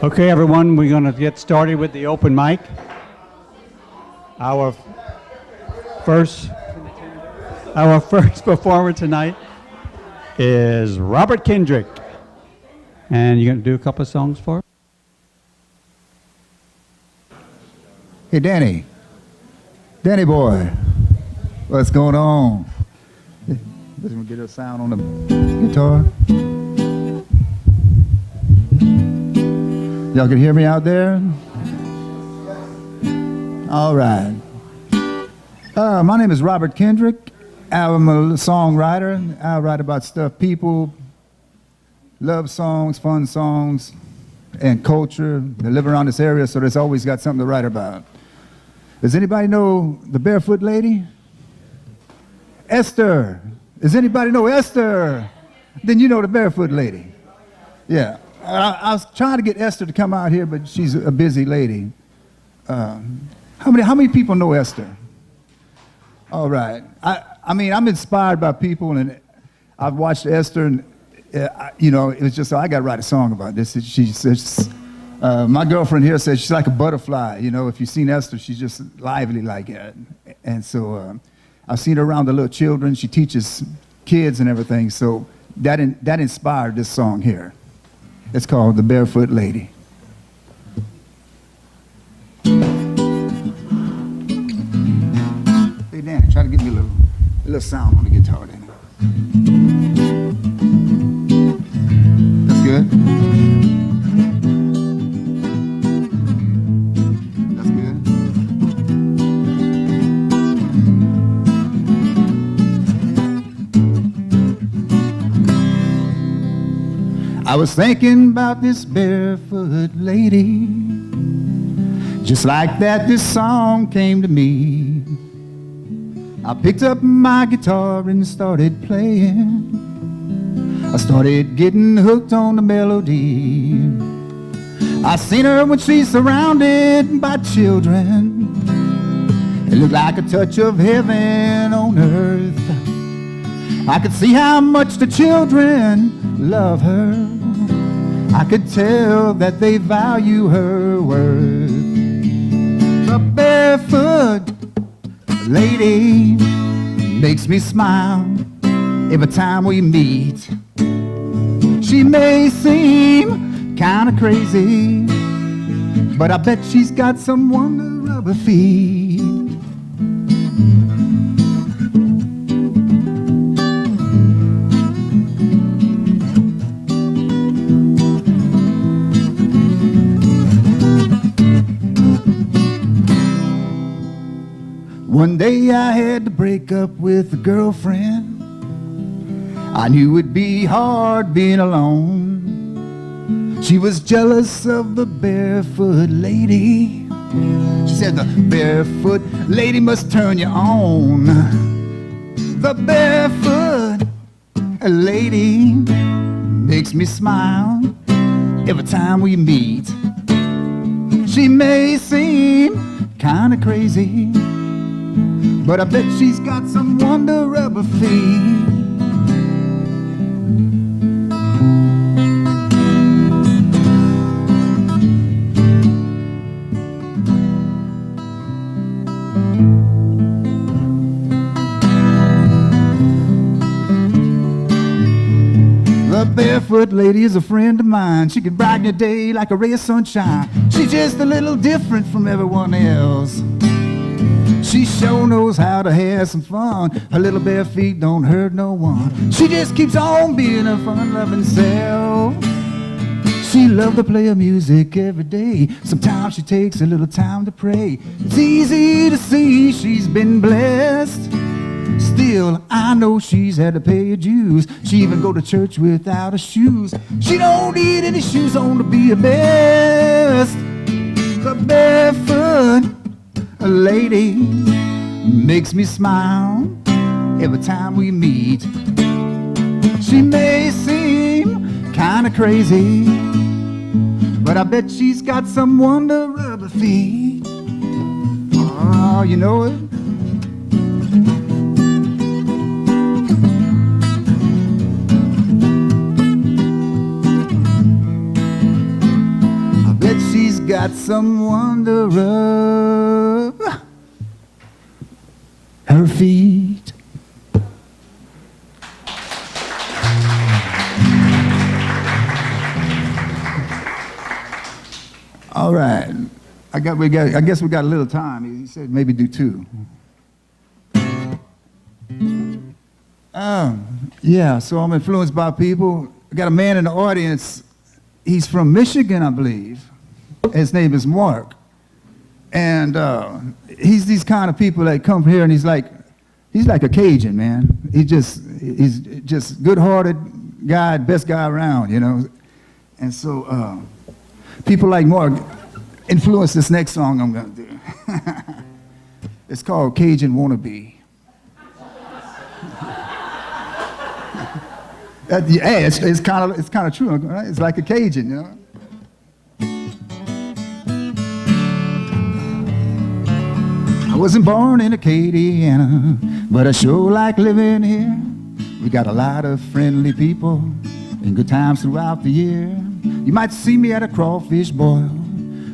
Okay, everyone, we're going to get started with the open mic. Our first, our first performer tonight is Robert Kendrick. And you're going to do a couple of songs for us? Hey, Danny. Danny boy, what's going on? Let's get a sound on the guitar. Y'all can hear me out there? All right. My name is Robert Kendrick. I'm a songwriter. I write about stuff, people, love songs, fun songs, and culture. I live around this area, so there's always got something to write about. Does anybody know the Barefoot Lady? Esther. Does anybody know Esther? Then you know the Barefoot Lady. Yeah. I was trying to get Esther to come out here, but she's a busy lady. How many people know Esther? All right. I mean, I'm inspired by people, and I've watched Esther, and it was just, I got to write a song about this. She says, my girlfriend here says she's like a butterfly. You know, if you've seen Esther, she's just lively like that. And so I've seen her around the little children. She teaches kids and everything. So that inspired this song here. It's called The Barefoot Lady. Hey, Danny, try to give me a little sound on the guitar, Danny. That's good? That's good? I was thinking about this barefoot lady, just like that this song came to me. I picked up my guitar and started playing. I started getting hooked on the melody. I seen her when she's surrounded by children. It looked like a touch of heaven on earth. I could see how much the children love her. I could tell that they value her worth. The barefoot lady makes me smile every time we meet. She may seem kind of crazy, but I bet she's got someone to rub her feet. One day I had to break up with a girlfriend. I knew it'd be hard being alone. She was jealous of the barefoot lady. She said the barefoot lady must turn you on. The barefoot lady makes me smile every time we meet. She may seem kind of crazy, but I bet she's got someone to rub her feet. The barefoot lady is a friend of mine. She can brighten your day like a ray of sunshine. She's just a little different from everyone else. She sure knows how to have some fun. Her little bare feet don't hurt no one. She just keeps on being her fun-loving self. She loves to play her music every day. Sometimes she takes a little time to pray. It's easy to see she's been blessed. Still, I know she's had to pay her dues. She even go to church without her shoes. She don't need any shoes on to be her best. The barefoot lady makes me smile every time we meet. She may seem kind of crazy, but I bet she's got someone to rub her feet. Oh, you know it? got someone to rub her feet. All right. I guess we got a little time. He said maybe do two. Yeah, so I'm influenced by people. I got a man in the audience. He's from Michigan, I believe. His name is Mark. And he's these kind of people that come here, and he's like a Cajun, man. He's just good-hearted guy, best guy around, you know. And so people like Mark influence this next song I'm gonna do. It's called Cajun Wannabe. Hey, it's kind of true. Right? It's like a Cajun, you know. I wasn't born in Acadiana, but I sure like living here. We got a lot of friendly people and good times throughout the year. You might see me at a crawfish boil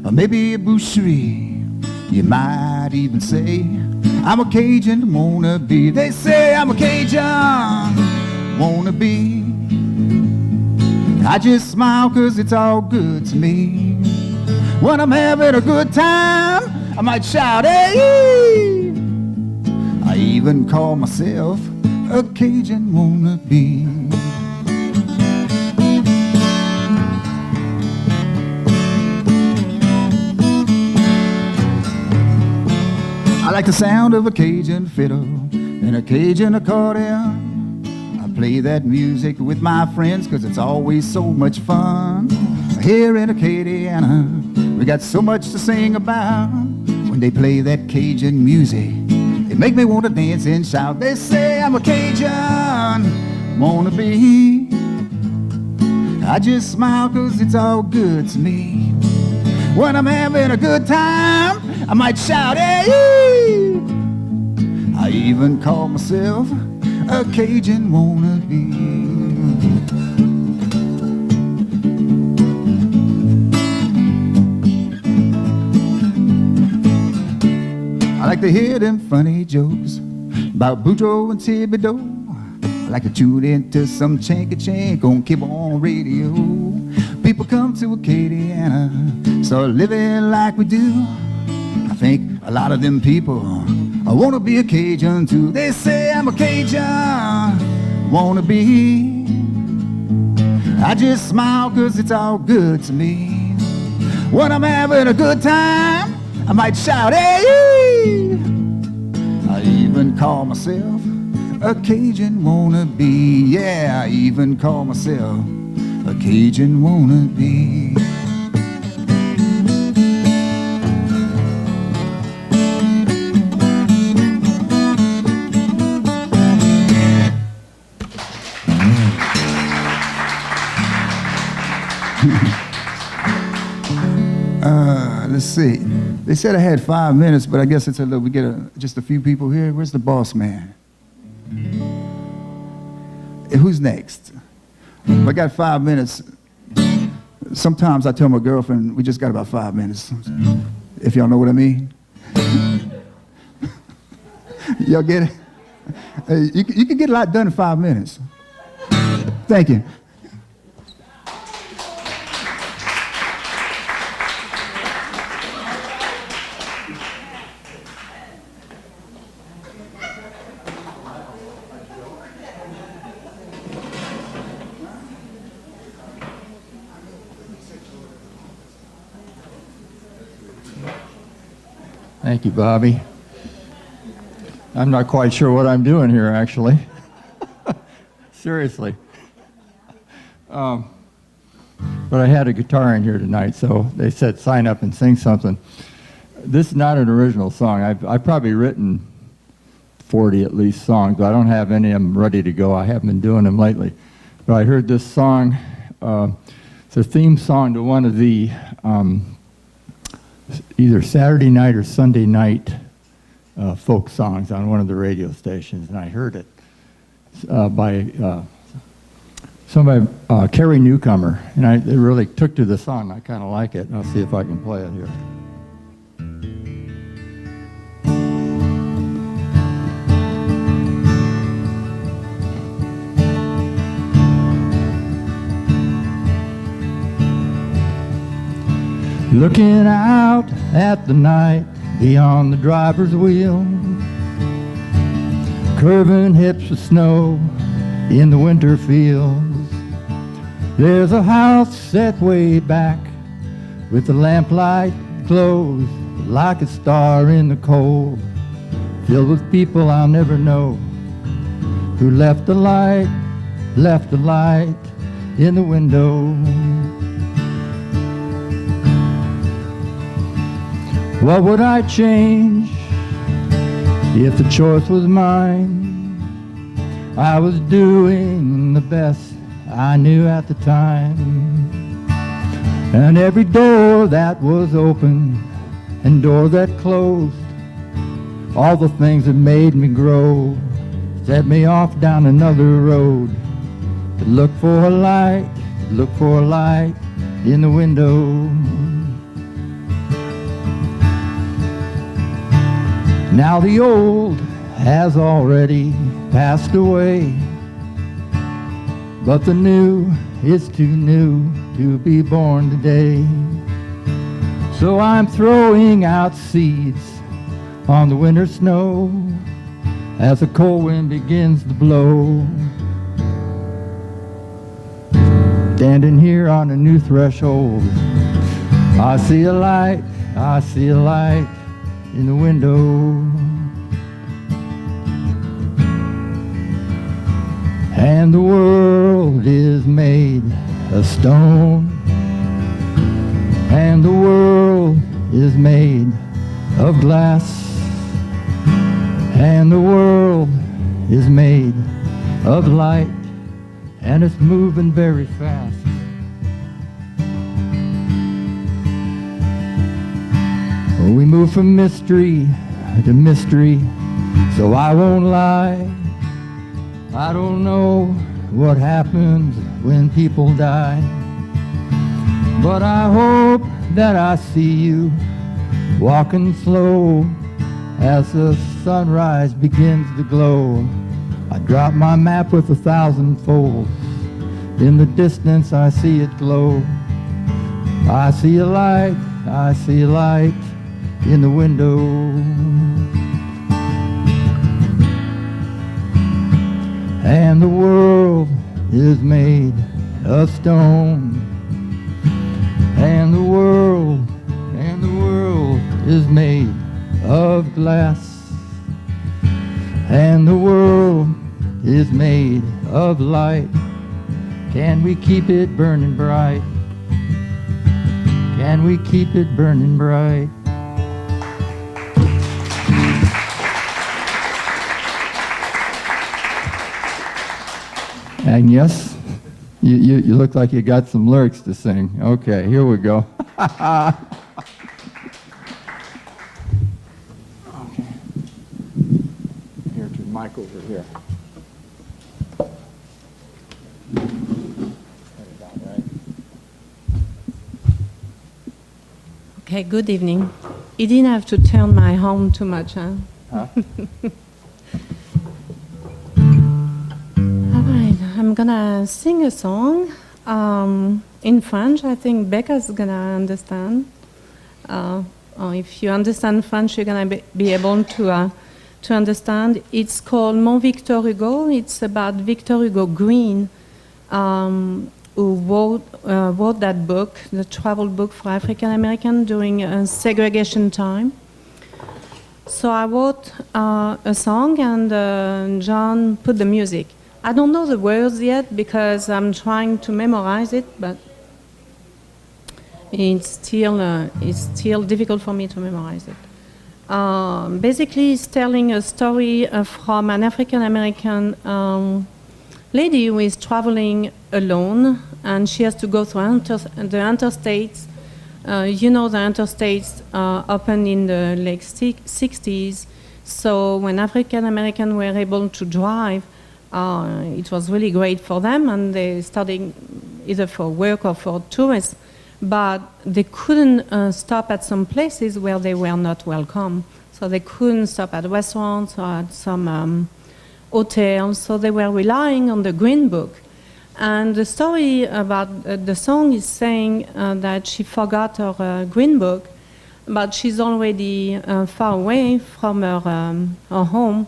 or maybe a boucherie. You might even say I'm a Cajun wannabe. They say I'm a Cajun wannabe. I just smile 'cause it's all good to me. When I'm having a good time, I might shout, hey! I even call myself a Cajun wannabe. I like the sound of a Cajun fiddle and a Cajun accordion. I play that music with my friends 'cause it's always so much fun. Here in Acadiana, we got so much to sing about. When they play that Cajun music, it make me want to dance and shout. They say I'm a Cajun wannabe. I just smile 'cause it's all good to me. When I'm having a good time, I might shout, hey! I even call myself a Cajun wannabe. I like to hear them funny jokes about Boudreaux and Thibodeau. I like to tune into some chank on cable on radio. People come to Acadiana, start living like we do. I think a lot of them people I wanna be a Cajun too. They say I'm a Cajun wannabe. I just smile 'cause it's all good to me. When I'm having a good time, I might shout, hey! I even call myself a Cajun wannabe. Yeah, I even call myself a Cajun wannabe. Let's see. They said I had 5 minutes, but I guess it's a little. We get just a few people here. Where's the boss man? Who's next? I got 5 minutes. Sometimes I tell my girlfriend we just got about 5 minutes. If y'all know what I mean. Y'all get it? You can get a lot done in 5 minutes. Thank you. Thank you, Bobby. I'm not quite sure what I'm doing here, actually. Seriously. But I had a guitar in here tonight, so they said sign up and sing something. This is not an original song. I've probably written 40 at least songs, but I don't have any of them ready to go. I haven't been doing them lately. But I heard this song. It's a theme song to one of the either Saturday night or Sunday night folk songs on one of the radio stations, and I heard it by somebody, Carrie Newcomer, and they really took to the song. I kind of like it. I'll see if I can play it here. Looking out at the night beyond the driver's wheel, curving hips of snow in the winter fields. There's a house set way back with the lamplight glows like a star in the cold, filled with people I'll never know, who left the light in the window. What would I change if the choice was mine? I was doing the best I knew at the time, and every door that was open and door that closed, all the things that made me grow, set me off down another road to look for a light in the window. Now the old has already passed away, but the new is too new to be born today. So I'm throwing out seeds on the winter snow as the cold wind begins to blow. Standing here on a new threshold, I see a light in the window. And the world is made of stone, and the world is made of glass, and the world is made of light, and it's moving very fast. We move from mystery to mystery, so I won't lie. I don't know what happens when people die, but I hope that I see you walking slow as the sunrise begins to glow. I drop my map with 1,000 folds. In the distance I see it glow. I see a light in the window. And the world is made of stone, and the world is made of glass, and the world is made of light. Can we keep it burning bright? Can we keep it burning bright? And yes, you look like you got some lyrics to sing. Okay, here we go. Okay. Here to Mike over here. Okay, good evening. You didn't have to turn my home too much, huh? Huh? I'm gonna sing a song in French. I think Becca's gonna understand. If you understand French, you're gonna be able to understand. It's called Mon Victor Hugo. It's about Victor Hugo Green, who wrote that book, the travel book for African American during segregation time. So I wrote a song, and John put the music. I don't know the words yet because I'm trying to memorize it, but it's still difficult for me to memorize it. Basically, it's telling a story from an African American lady who is traveling alone, and she has to go through the interstates. The interstates opened in the late 60s. So when African Americans were able to drive, It was really great for them, and they studying either for work or for tourists, but they couldn't stop at some places where they were not welcome. So they couldn't stop at restaurants or at some hotels, so they were relying on the Green Book. And the story about the song is saying that she forgot her Green Book, but she's already far away from her home.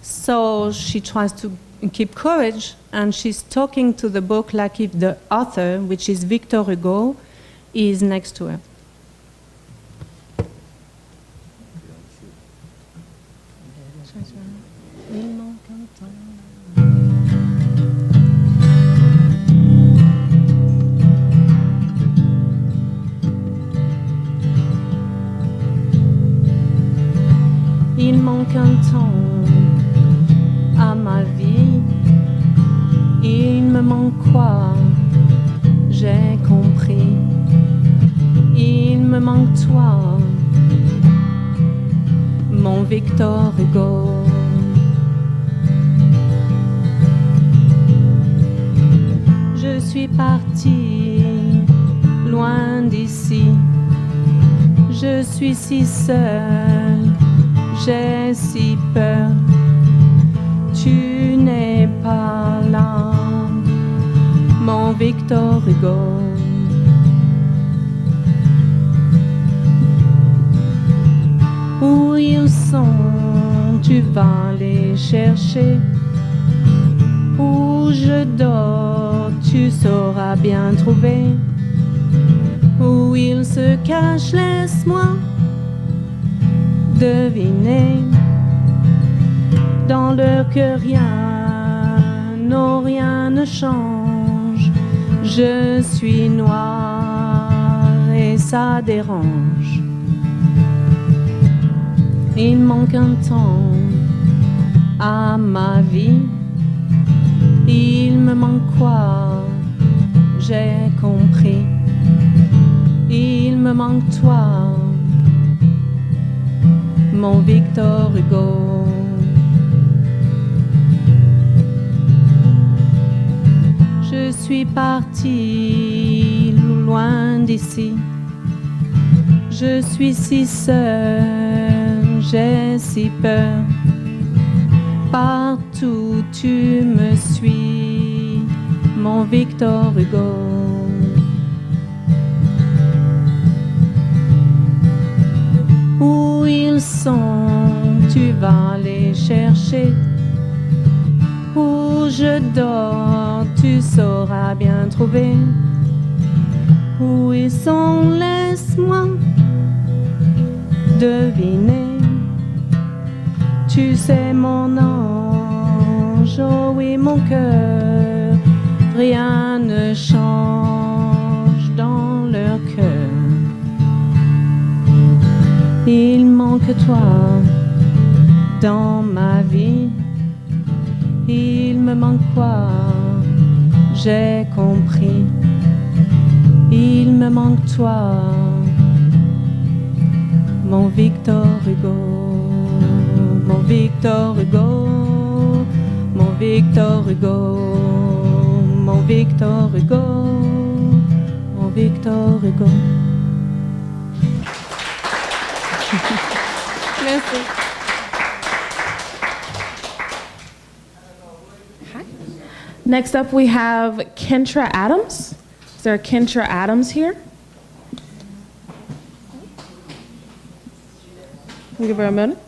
So she tries to keep courage, and she's talking to the book like if the author, which is Victor Hugo, is next to her. Il manque un temps à ma vie. Il me manque quoi? J'ai compris. Il me manque toi, mon Victor Hugo. Je suis partie loin d'ici. Je suis si seule. J'ai si peur, tu n'es pas là, mon Victor Hugo. Où ils sont, tu vas les chercher. Où je dors, tu sauras bien trouver. Où ils se cachent, laisse-moi deviner. Dans leur cœur rien, non rien ne change. Je suis noire et ça dérange. Il manque un temps à ma vie. Il me manque quoi? J'ai compris. Il me manque toi, mon Victor Hugo. Je suis partie loin d'ici. Je suis si seule, j'ai si peur. Partout tu me suis, mon Victor Hugo. Où ils sont, tu vas les chercher. Où je dors, tu sauras bien trouver. Où ils sont, laisse-moi deviner. Tu sais mon ange, oh oui mon cœur, rien ne change dans leur cœur. Il manque toi dans ma vie. Il me manque quoi? J'ai compris. Il me manque toi, mon Victor Hugo, mon Victor Hugo, mon Victor Hugo, mon Victor Hugo, mon Victor Hugo. Merci. Hi. Next up, we have Kentra Adams. Is there a Kentra Adams here? We'll give her a minute.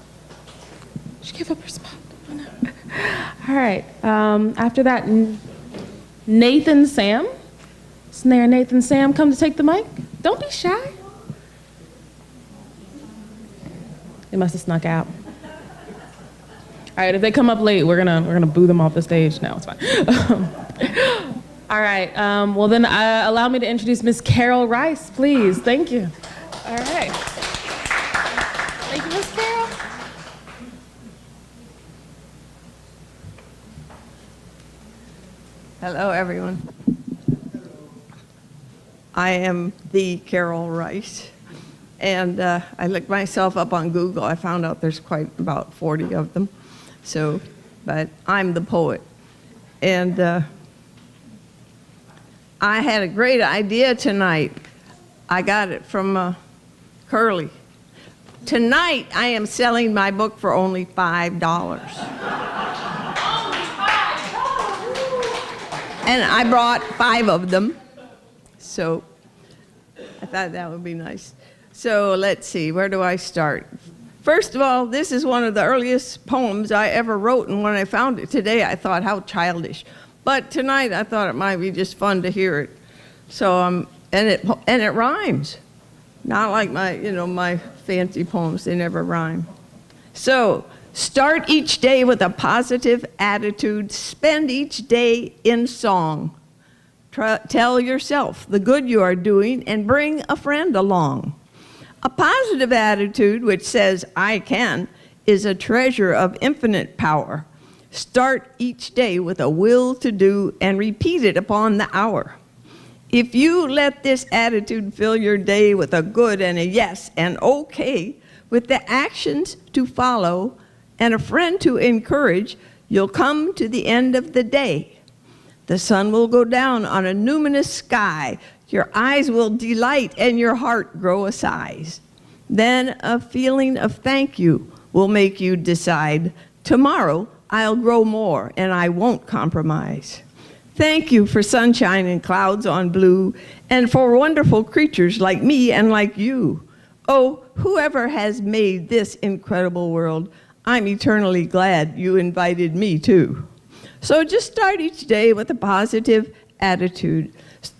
She gave up her spot. Oh, no. All right. After that, Nathan Sam. Snare Nathan Sam, come to take the mic. Don't be shy. They must have snuck out. All right, if they come up late, we're gonna boo them off the stage. No, it's fine. All right, well then allow me to introduce Miss Carol Rice, please. Thank you. All right. Thank you, Miss Carol. Hello, everyone. I am the Carol Rice, and I looked myself up on Google. I found out there's quite about 40 of them. So, but I'm the poet. And I had a great idea tonight. I got it from Curly. Tonight, I am selling my book for only $5. And I brought 5 of them. So I thought that would be nice. So let's see, where do I start? First of all, this is one of the earliest poems I ever wrote, and when I found it today, I thought, how childish. But tonight, I thought it might be just fun to hear it. So, and it rhymes. Not like my fancy poems, they never rhyme. So, start each day with a positive attitude. Spend each day in song. Tell yourself the good you are doing and bring a friend along. A positive attitude which says, I can, is a treasure of infinite power. Start each day with a will to do and repeat it upon the hour. If you let this attitude fill your day with a good and a yes and okay, with the actions to follow and a friend to encourage, you'll come to the end of the day. The sun will go down on a numinous sky. Your eyes will delight and your heart grow a size. Then a feeling of thank you will make you decide, tomorrow I'll grow more and I won't compromise. Thank you for sunshine and clouds on blue, and for wonderful creatures like me and like you. Oh, whoever has made this incredible world, I'm eternally glad you invited me too. So just start each day with a positive attitude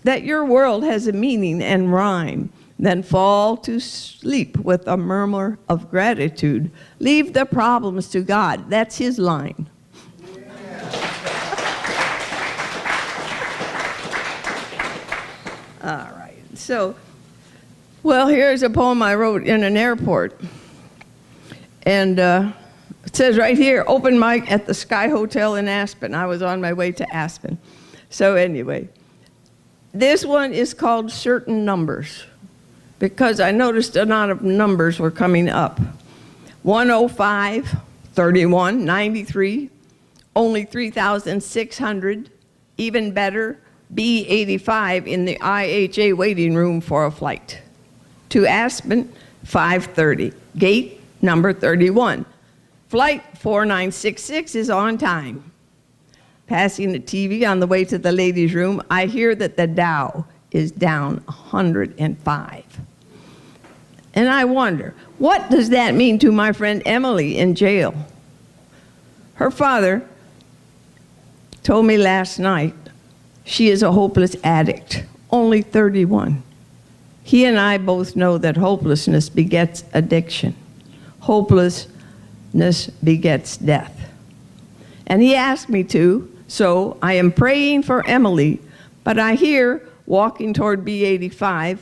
that your world has a meaning and rhyme. Then fall to sleep with a murmur of gratitude. Leave the problems to God. That's his line. All right. So, well, here's a poem I wrote in an airport. And it says right here, open mic at the Sky Hotel in Aspen. I was on my way to Aspen. So anyway, this one is called Certain Numbers, because I noticed a lot of numbers were coming up. 105, 31, 93, only 3,600, even better, B85 in the IHA waiting room for a flight. To Aspen, 5:30, gate number 31. Flight 4966 is on time. Passing the TV on the way to the ladies' room, I hear that the Dow is down 105. And I wonder, what does that mean to my friend Emily in jail? Her father told me last night she is a hopeless addict, only 31. He and I both know that hopelessness begets addiction. Hopelessness begets death. And he asked me to, so I am praying for Emily, but I hear, walking toward B85,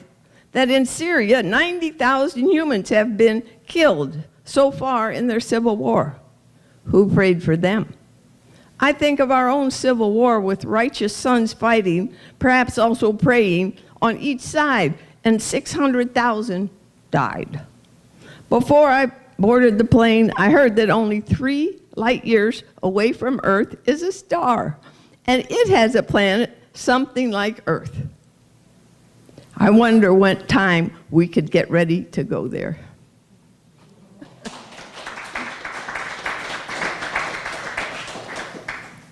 that in Syria, 90,000 humans have been killed so far in their civil war. Who prayed for them? I think of our own civil war with righteous sons fighting, perhaps also praying on each side, and 600,000 died. Before I boarded the plane, I heard that only 3 light years away from Earth is a star, and it has a planet something like Earth. I wonder what time we could get ready to go there.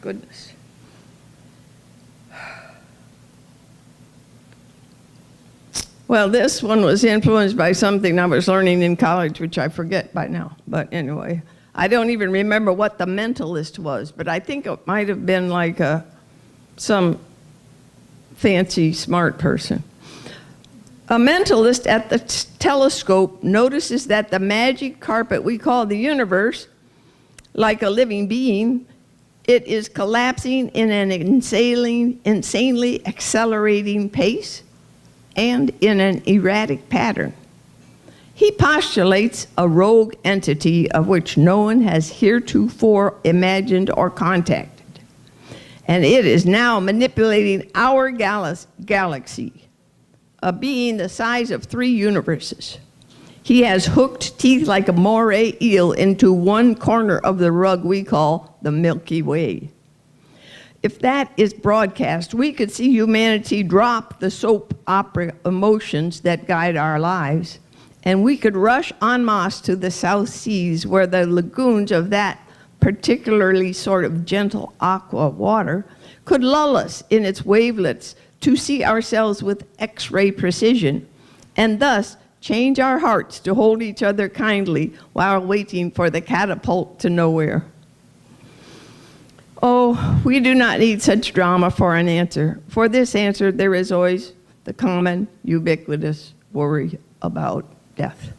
Goodness. Well, this one was influenced by something I was learning in college, which I forget by now. But anyway, I don't even remember what the mentalist was, but I think it might have been like some fancy, smart person. A mentalist at the telescope notices that the magic carpet we call the universe, like a living being, it is collapsing in an insanely accelerating pace and in an erratic pattern. He postulates a rogue entity of which no one has heretofore imagined or contacted. And it is now manipulating our galaxy, a being the size of 3 universes. He has hooked teeth like a moray eel into one corner of the rug we call the Milky Way. if that is broadcast, we could see humanity drop the soap opera emotions that guide our lives, and we could rush en masse to the South Seas where the lagoons of that particularly sort of gentle aqua water could lull us in its wavelets to see ourselves with X-ray precision, and thus change our hearts to hold each other kindly while waiting for the catapult to nowhere. Oh, we do not need such drama for an answer. For this answer, there is always the common, ubiquitous worry about death.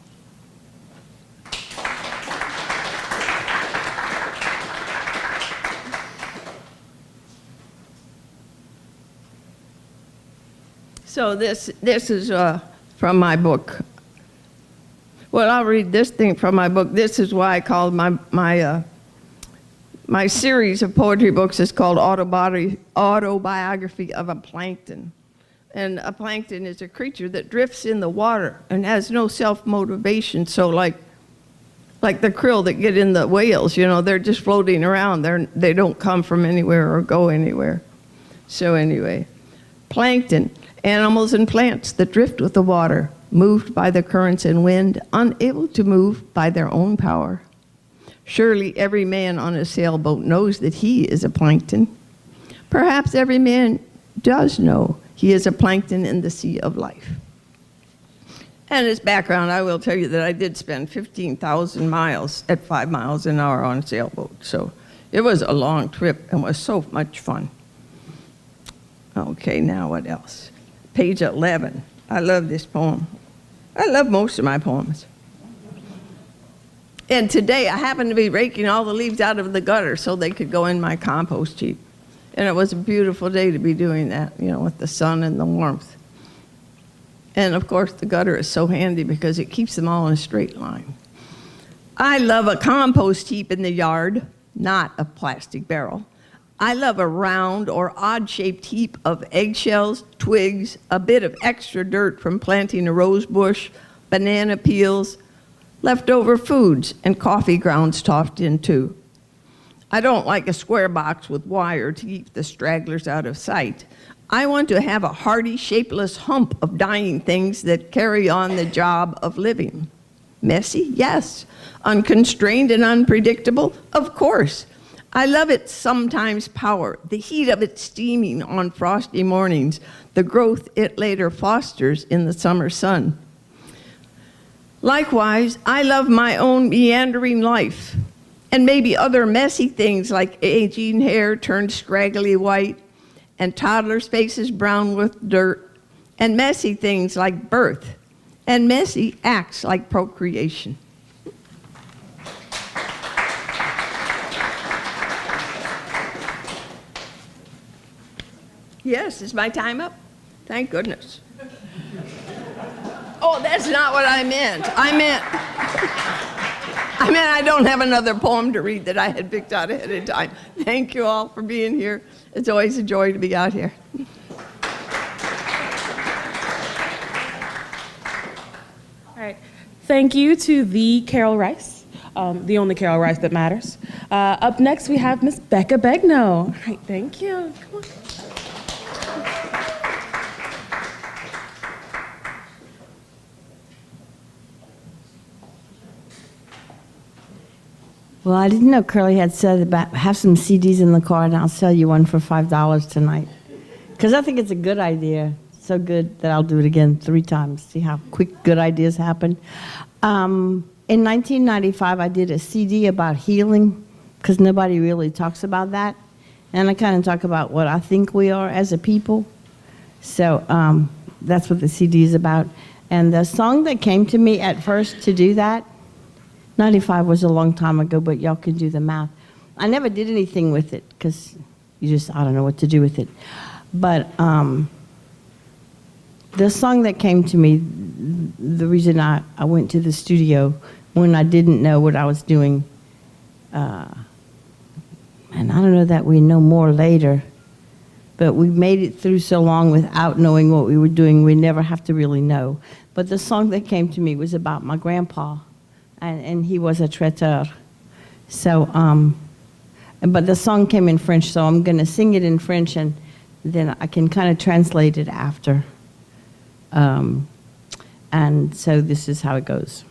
So this is from my book. Well, I'll read this thing from my book. This is why I called my series of poetry books is called Autobiography of a Plankton. And a plankton is a creature that drifts in the water and has no self-motivation. So like the krill that get in the whales, you know, they're just floating around. They don't come from anywhere or go anywhere. So anyway, plankton, animals and plants that drift with the water, moved by the currents and wind, unable to move by their own power. Surely every man on a sailboat knows that he is a plankton. Perhaps every man does know he is a plankton in the sea of life. And as background, I will tell you that I did spend 15,000 miles at 5 miles an hour on a sailboat. So it was a long trip and was so much fun. Okay, now what else? Page 11. I love this poem. I love most of my poems. And today I happened to be raking all the leaves out of the gutter so they could go in my compost heap. And it was a beautiful day to be doing that, you know, with the sun and the warmth. And of course the gutter is so handy because it keeps them all in a straight line. I love a compost heap in the yard, not a plastic barrel. I love a round or odd-shaped heap of eggshells, twigs, a bit of extra dirt from planting a rose bush, banana peels, leftover foods, and coffee grounds tossed in too. I don't like a square box with wire to keep the stragglers out of sight. I want to have a hardy, shapeless hump of dying things that carry on the job of living. Messy? Yes. Unconstrained and unpredictable? Of course. I love its sometimes power, the heat of it steaming on frosty mornings, the growth it later fosters in the summer sun. Likewise, I love my own meandering life, and maybe other messy things like aging hair turned scraggly white, and toddlers' faces brown with dirt, and messy things like birth, and messy acts like procreation. Yes, is my time up? Thank goodness. Oh, that's not what I meant. I meant I don't have another poem to read that I had picked out ahead of time. Thank you all for being here. It's always a joy to be out here. All right. Thank you to the Carol Rice, the only Carol Rice that matters. Up next, we have Miss Becca Begno. All right, thank you. Come on. Well, I didn't know Curly had said about have some CDs in the car and I'll sell you one for $5 tonight. Because I think it's a good idea. So good that I'll do it again 3 times. See how quick good ideas happen. In 1995, I did a CD about healing because nobody really talks about that. And I kind of talk about what I think we are as a people. So that's what the CD is about. And the song that came to me at first to do that, 95 was a long time ago, but y'all can do the math. I never did anything with it because I don't know what to do with it. But the song that came to me, the reason I went to the studio when I didn't know what I was doing, and I don't know that we know more later, but we made it through so long without knowing what we were doing, we never have to really know. But the song that came to me was about my grandpa. And he was a traiteur. So but the song came in French, so I'm going to sing it in French, and then I can kind of translate it after. And so this is how it goes.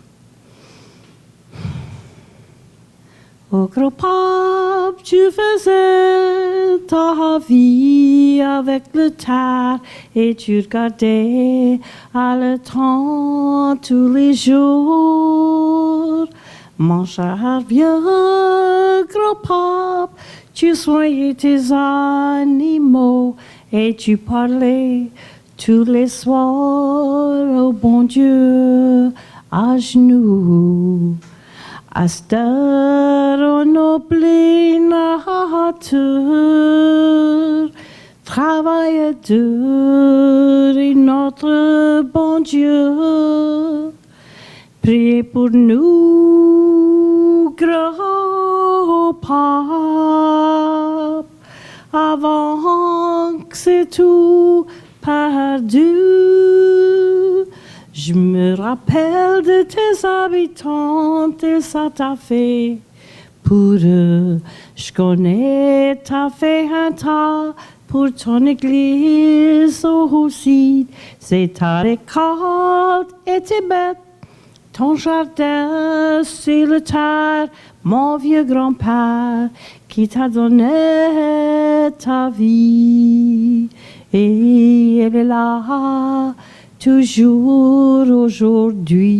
Au gros pape, tu faisais ta vie avec le terre et tu regardais à le temps tous les jours. Mon cher vieux gros pape, tu soignais tes animaux et tu parlais tous les soirs au bon Dieu à genoux. À cette heure, on oublie nature, travaille dur et notre bon Dieu. Priez pour nous, gros pape, avant que c'est tout perdu. Je me rappelle de tes habitants et ça t'a fait pour eux. Je connais t'as fait un tas pour ton église aussi. C'est ta récolte et tes bêtes. Ton jardin, c'est le terre, mon vieux grand-père qui t'a donné ta vie. Et elle est là toujours aujourd'hui.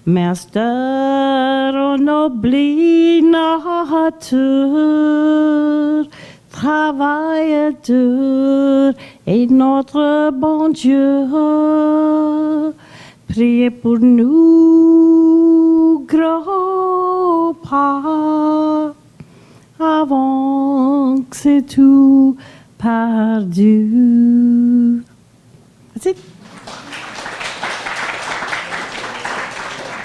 Master, on oublie nature, travaille dur et notre bon Dieu. Priez pour nous, gros pas, avant que c'est tout perdu. That's it.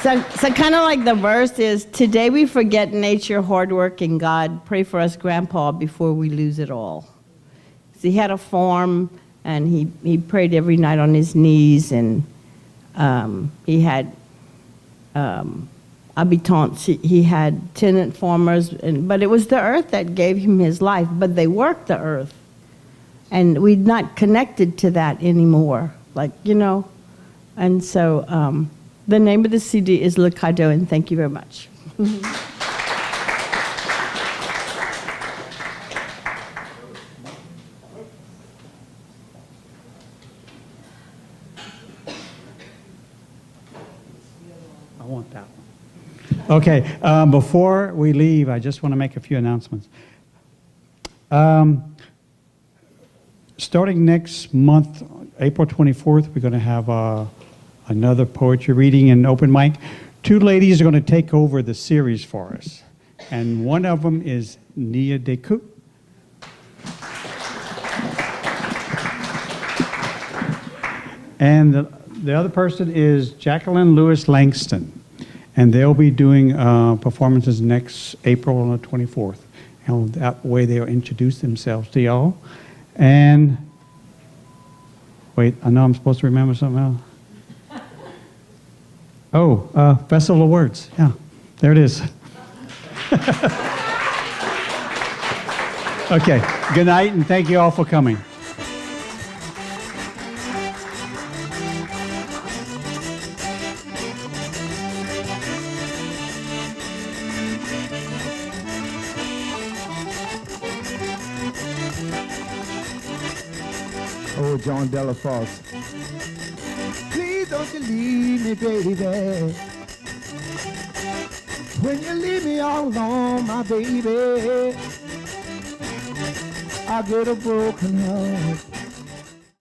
So kind of like the verse is, today we forget nature, hard work, and God. Pray for us, Grandpa, before we lose it all. So he had a farm, and he prayed every night on his knees, and he had habitants, he had tenant farmers, but it was the earth that gave him his life, but they worked the earth. And we're not connected to that anymore, like, you know. And so the name of the CD is Le Cadeau, and thank you very much. I want that one. Okay, before we leave, I just want to make a few announcements. Starting next month, April 24th, we're going to have another poetry reading and open mic. Two ladies are going to take over the series for us. And one of them is Nia Decoup. And the other person is Jacqueline Lewis Langston. And they'll be doing performances next April on the 24th. And that way they'll introduce themselves to y'all. And, wait, I know I'm supposed to remember something else. Oh, Festival of Words. Yeah, there it is. Okay, good night, and thank you all for coming. Oh, John Delafosse. Please don't you leave me, baby. When you leave me all alone, my baby, I get a broken heart.